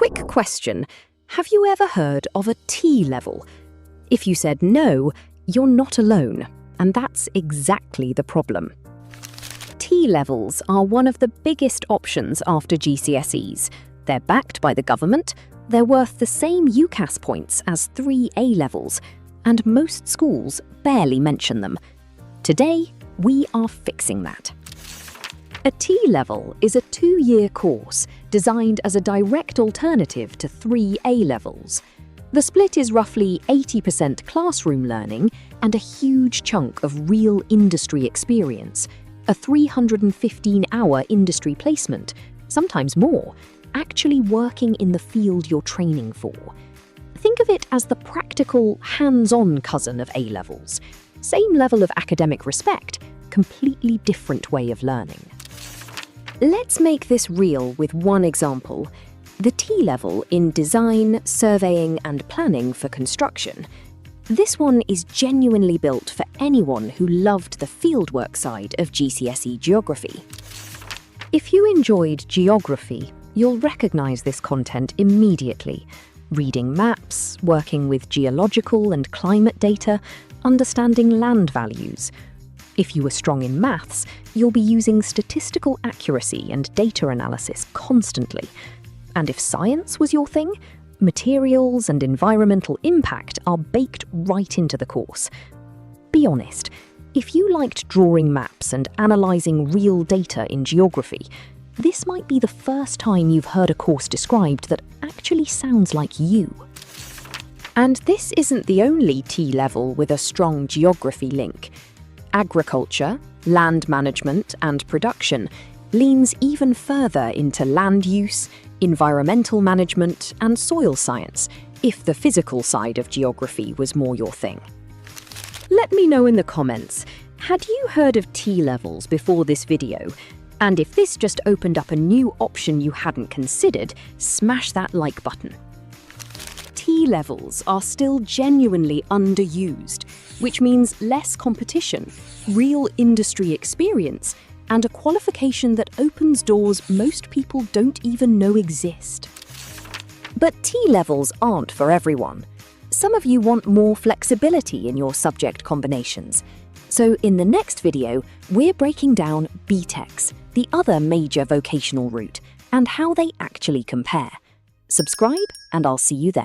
Quick question. Have you ever heard of a T-level? If you said no, you're not alone, and that's exactly the problem. T-levels are one of the biggest options after GCSEs. They're backed by the government, they're worth the same UCAS points as 3 A-levels, and most schools barely mention them. Today, we are fixing that. A T-level is a 2-year course designed as a direct alternative to 3 A-levels. The split is roughly 80% classroom learning and a huge chunk of real industry experience, a 315-hour industry placement, sometimes more, actually working in the field you're training for. Think of it as the practical, hands-on cousin of A-levels. Same level of academic respect, completely different way of learning. Let's make this real with one example. The T-level in design, surveying and planning for construction. This one is genuinely built for anyone who loved the fieldwork side of GCSE Geography. If you enjoyed geography, you'll recognize this content immediately. Reading maps, working with geological and climate data, understanding land values. If you were strong in maths, you'll be using statistical accuracy and data analysis constantly. And if science was your thing, materials and environmental impact are baked right into the course. Be honest, if you liked drawing maps and analysing real data in geography, this might be the first time you've heard a course described that actually sounds like you. And this isn't the only T-level with a strong geography link. Agriculture, land management and production leans even further into land use, environmental management and soil science, if the physical side of geography was more your thing. Let me know in the comments, had you heard of T-levels before this video? And if this just opened up a new option you hadn't considered, smash that like button. T-levels are still genuinely underused, which means less competition, real industry experience, and a qualification that opens doors most people don't even know exist. But T-levels aren't for everyone. Some of you want more flexibility in your subject combinations. So in the next video, we're breaking down BTECs, the other major vocational route, and how they actually compare. Subscribe, and I'll see you there.